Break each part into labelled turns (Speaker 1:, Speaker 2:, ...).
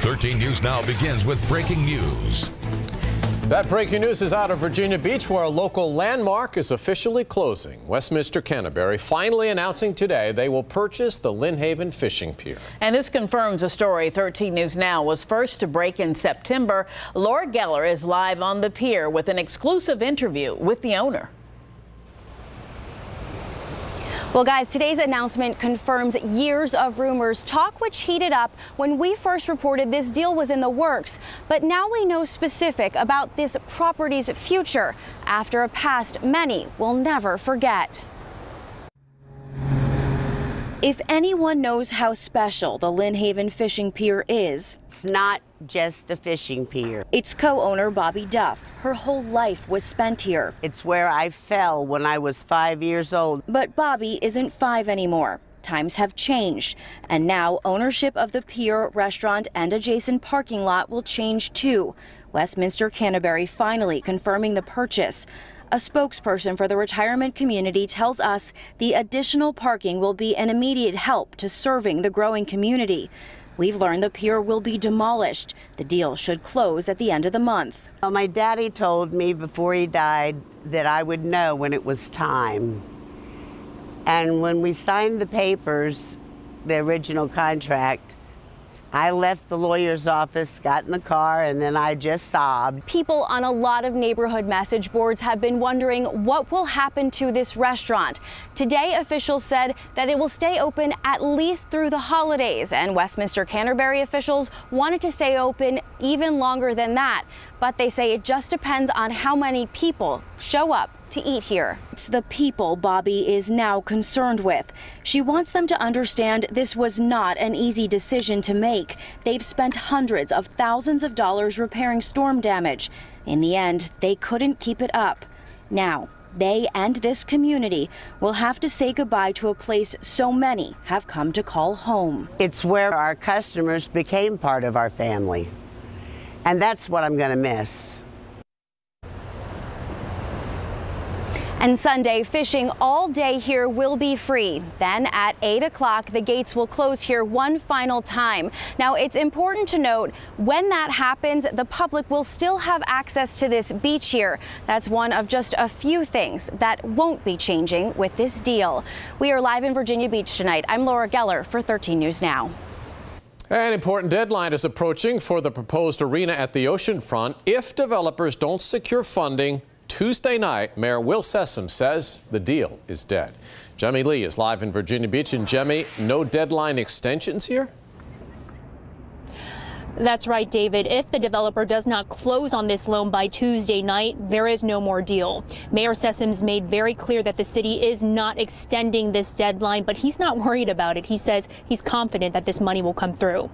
Speaker 1: 13 News Now begins with breaking news.
Speaker 2: That breaking news is out of Virginia Beach, where a local landmark is officially closing. Westminster Canterbury finally announcing today they will purchase the Lynn Haven fishing pier.
Speaker 3: And this confirms a story 13 News Now was first to break in September. Laura Geller is live on the pier with an exclusive interview with the owner.
Speaker 4: Well, guys, today's announcement confirms years of rumors, talk which heated up when we first reported this deal was in the works. But now we know specific about this property's future after a past many will never forget. If anyone knows how special the Lynn Haven fishing pier is,
Speaker 5: it's not just a fishing pier.
Speaker 4: Its co-owner, Bobby Duff, her whole life was spent here.
Speaker 5: It's where I fell when I was 5 years old.
Speaker 4: But Bobby isn't 5 anymore. Times have changed, and now ownership of the pier, restaurant, and adjacent parking lot will change too. Westminster Canterbury finally confirming the purchase. A spokesperson for the retirement community tells us the additional parking will be an immediate help to serving the growing community. We've learned the pier will be demolished. The deal should close at the end of the month.
Speaker 5: Well, my daddy told me before he died that I would know when it was time. And when we signed the papers, the original contract, I left the lawyer's office, got in the car, and then I just sobbed.
Speaker 4: People on a lot of neighborhood message boards have been wondering what will happen to this restaurant. Today, officials said that it will stay open at least through the holidays, and Westminster Canterbury officials wanted to stay open even longer than that. But they say it just depends on how many people show up to eat here. It's the people Bobby is now concerned with. She wants them to understand this was not an easy decision to make. They've spent hundreds of thousands of dollars repairing storm damage. In the end, they couldn't keep it up. Now, they and this community will have to say goodbye to a place so many have come to call home.
Speaker 5: It's where our customers became part of our family. And that's what I'm going to miss.
Speaker 4: And Sunday, fishing all day here will be free. Then at 8 o'clock, the gates will close here one final time. Now, it's important to note when that happens, the public will still have access to this beach here. That's one of just a few things that won't be changing with this deal. We are live in Virginia Beach tonight. I'm Laura Geller for 13 News Now.
Speaker 2: An important deadline is approaching for the proposed arena at the oceanfront. If developers don't secure funding Tuesday night, Mayor Will Sessom says the deal is dead. Jemmy Lee is live in Virginia Beach. And Jemmy, no deadline extensions here?
Speaker 6: That's right, David. If the developer does not close on this loan by Tuesday night, there is no more deal. Mayor Sessom's made very clear that the city is not extending this deadline, but he's not worried about it. He says he's confident that this money will come through.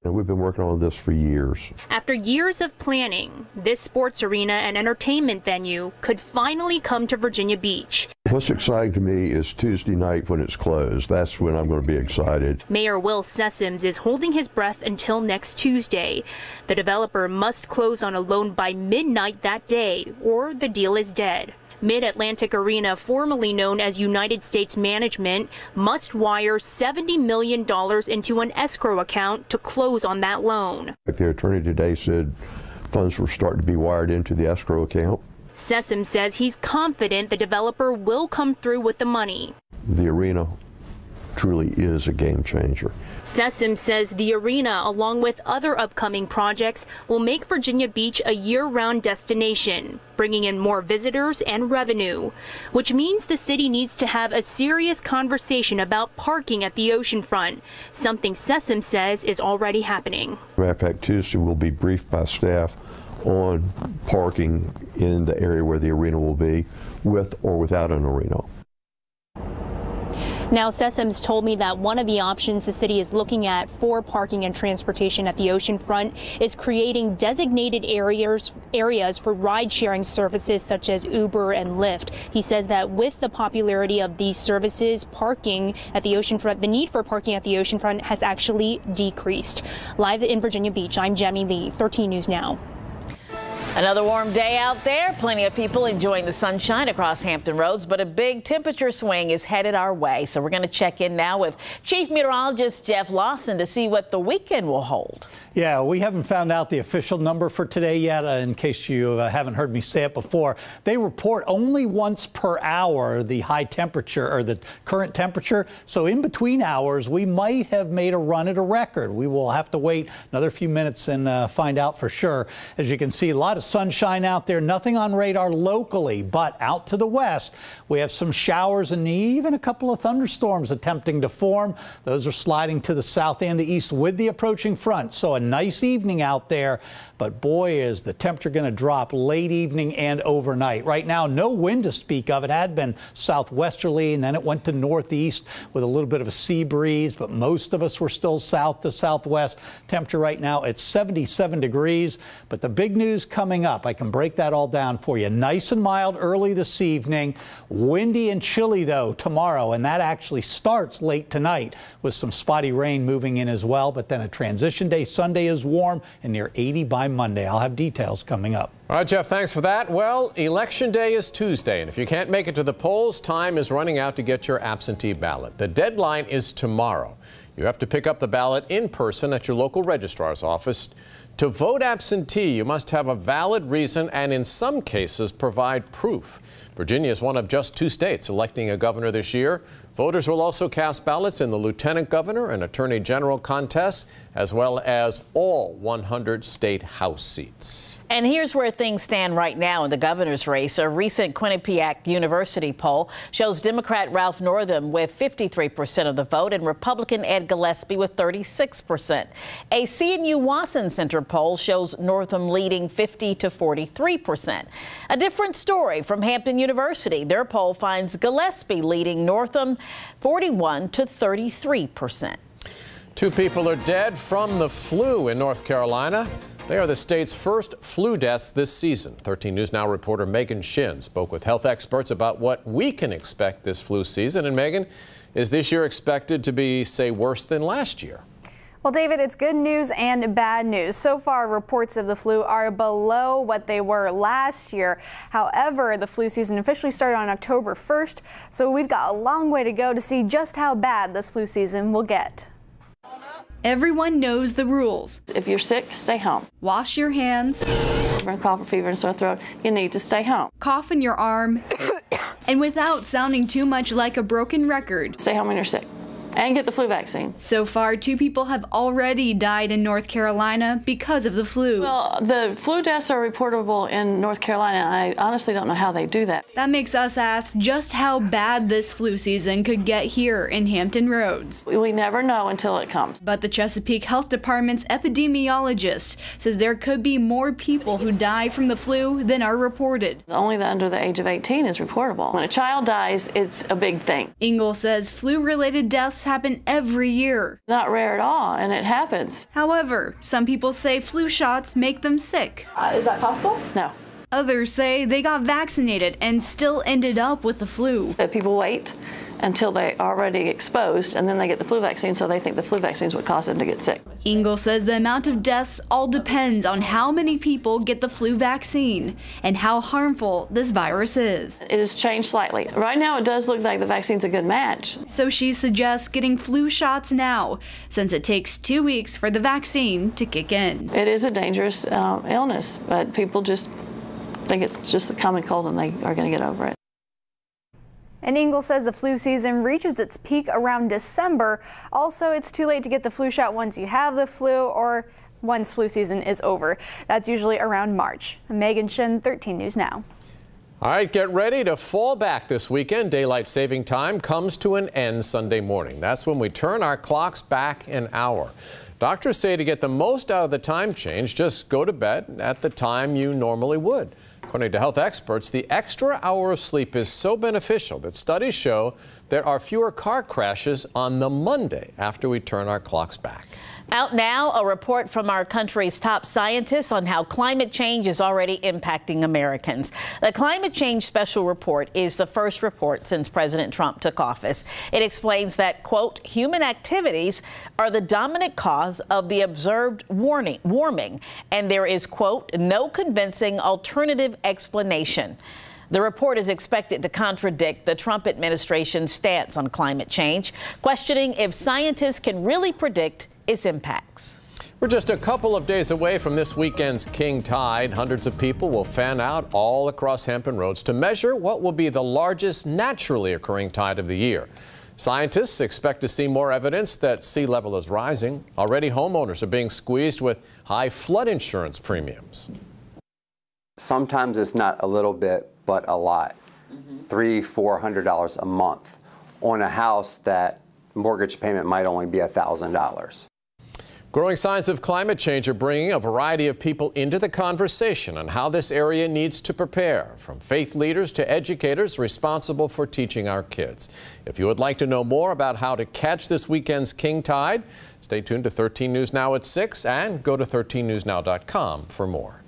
Speaker 7: We've been working on this for years.
Speaker 6: After years of planning, this sports arena and entertainment venue could finally come to Virginia Beach.
Speaker 7: What's exciting to me is Tuesday night when it's closed. That's when I'm going to be excited.
Speaker 6: Mayor Will Sessom is holding his breath until next Tuesday. The developer must close on a loan by midnight that day, or the deal is dead. Mid-Atlantic Arena, formerly known as United States Management, must wire $70 million into an escrow account to close on that loan.
Speaker 7: The attorney today said funds were starting to be wired into the escrow account.
Speaker 6: Sessom says he's confident the developer will come through with the money.
Speaker 7: The arena truly is a game changer.
Speaker 6: Sessom says the arena, along with other upcoming projects, will make Virginia Beach a year-round destination, bringing in more visitors and revenue, which means the city needs to have a serious conversation about parking at the oceanfront, something Sessom says is already happening.
Speaker 7: Matter of fact, Tuesday we'll be briefed by staff on parking in the area where the arena will be, with or without an arena.
Speaker 6: Now, Sessom's told me that one of the options the city is looking at for parking and transportation at the oceanfront is creating designated areas for ride-sharing services such as Uber and Lyft. He says that with the popularity of these services, parking at the oceanfront, the need for parking at the oceanfront has actually decreased. Live in Virginia Beach, I'm Jemmy Lee, 13 News Now.
Speaker 3: Another warm day out there. Plenty of people enjoying the sunshine across Hampton Roads, but a big temperature swing is headed our way. So we're going to check in now with Chief Meteorologist Jeff Lawson to see what the weekend will hold.
Speaker 8: Yeah, we haven't found out the official number for today yet. In case you haven't heard me say it before, they report only once per hour the high temperature or the current temperature. So in between hours, we might have made a run at a record. We will have to wait another few minutes and find out for sure. As you can see, a lot of sunshine out there, nothing on radar locally, but out to the west, we have some showers and even a couple of thunderstorms attempting to form. Those are sliding to the south and the east with the approaching front. So a nice evening out there, but boy, is the temperature going to drop late evening and overnight. Right now, no wind to speak of. It had been southwesterly and then it went to northeast with a little bit of a sea breeze, but most of us were still south to southwest. Temperature right now at 77 degrees, but the big news coming up, I can break that all down for you. Nice and mild early this evening, windy and chilly though tomorrow, and that actually starts late tonight with some spotty rain moving in as well, but then a transition day. Sunday is warm and near 80 by Monday. I'll have details coming up.
Speaker 2: All right, Jeff, thanks for that. Well, Election Day is Tuesday, and if you can't make it to the polls, time is running out to get your absentee ballot. The deadline is tomorrow. You have to pick up the ballot in person at your local registrar's office. To vote absentee, you must have a valid reason and in some cases provide proof. Virginia is one of just 2 states electing a governor this year. Voters will also cast ballots in the lieutenant governor and attorney general contests, as well as all 100 state house seats.
Speaker 3: And here's where things stand right now in the governor's race. A recent Quinnipiac University poll shows Democrat Ralph Northam with 53% of the vote and Republican Ed Gillespie with 36%. A CNU Wasson Center poll shows Northam leading 50 to 43%. A different story from Hampton University. Their poll finds Gillespie leading Northam 41 to 33%.
Speaker 2: 2 people are dead from the flu in North Carolina. They are the state's first flu deaths this season. 13 News Now reporter Megan Shin spoke with health experts about what we can expect this flu season. And Megan, is this year expected to be, say, worse than last year?
Speaker 9: Well, David, it's good news and bad news. So far, reports of the flu are below what they were last year. However, the flu season officially started on October 1st, so we've got a long way to go to see just how bad this flu season will get.
Speaker 10: Everyone knows the rules.
Speaker 11: If you're sick, stay home.
Speaker 10: Wash your hands.
Speaker 11: Cough, fever, and sore throat, you need to stay home.
Speaker 10: Cough in your arm. And without sounding too much like a broken record,
Speaker 11: stay home when you're sick. And get the flu vaccine.
Speaker 10: So far, 2 people have already died in North Carolina because of the flu.
Speaker 11: Well, the flu deaths are reportable in North Carolina. I honestly don't know how they do that.
Speaker 10: That makes us ask just how bad this flu season could get here in Hampton Roads.
Speaker 11: We never know until it comes.
Speaker 10: But the Chesapeake Health Department's epidemiologist says there could be more people who die from the flu than are reported.
Speaker 11: Only the under the age of 18 is reportable. When a child dies, it's a big thing.
Speaker 10: Ingle says flu-related deaths happen every year.
Speaker 11: Not rare at all, and it happens.
Speaker 10: However, some people say flu shots make them sick.
Speaker 9: Is that possible?
Speaker 11: No.
Speaker 10: Others say they got vaccinated and still ended up with the flu.
Speaker 11: That people wait until they're already exposed, and then they get the flu vaccine, so they think the flu vaccine is what caused them to get sick.
Speaker 10: Ingle says the amount of deaths all depends on how many people get the flu vaccine and how harmful this virus is.
Speaker 11: It has changed slightly. Right now, it does look like the vaccine's a good match.
Speaker 10: So she suggests getting flu shots now, since it takes 2 weeks for the vaccine to kick in.
Speaker 11: It is a dangerous illness, but people just think it's just a common cold and they are going to get over it.
Speaker 9: And Ingle says the flu season reaches its peak around December. Also, it's too late to get the flu shot once you have the flu or once flu season is over. That's usually around March. Megan Shin, 13 News Now.
Speaker 2: All right, get ready to fall back this weekend. Daylight saving time comes to an end Sunday morning. That's when we turn our clocks back an hour. Doctors say to get the most out of the time change, just go to bed at the time you normally would. According to health experts, the extra hour of sleep is so beneficial that studies show there are fewer car crashes on the Monday after we turn our clocks back.
Speaker 3: Out now, a report from our country's top scientists on how climate change is already impacting Americans. The Climate Change Special Report is the first report since President Trump took office. It explains that, quote, human activities are the dominant cause of the observed warming, and there is, quote, no convincing alternative explanation. The report is expected to contradict the Trump administration's stance on climate change, questioning if scientists can really predict its impacts.
Speaker 2: We're just a couple of days away from this weekend's King Tide. Hundreds of people will fan out all across Hampton Roads to measure what will be the largest naturally occurring tide of the year. Scientists expect to see more evidence that sea level is rising. Already homeowners are being squeezed with high flood insurance premiums.
Speaker 12: Sometimes it's not a little bit, but a lot. $300–400 a month on a house that mortgage payment might only be $1,000.
Speaker 2: Growing signs of climate change are bringing a variety of people into the conversation on how this area needs to prepare, from faith leaders to educators responsible for teaching our kids. If you would like to know more about how to catch this weekend's King Tide, stay tuned to 13 News Now at 6 and go to 13newsnow.com for more.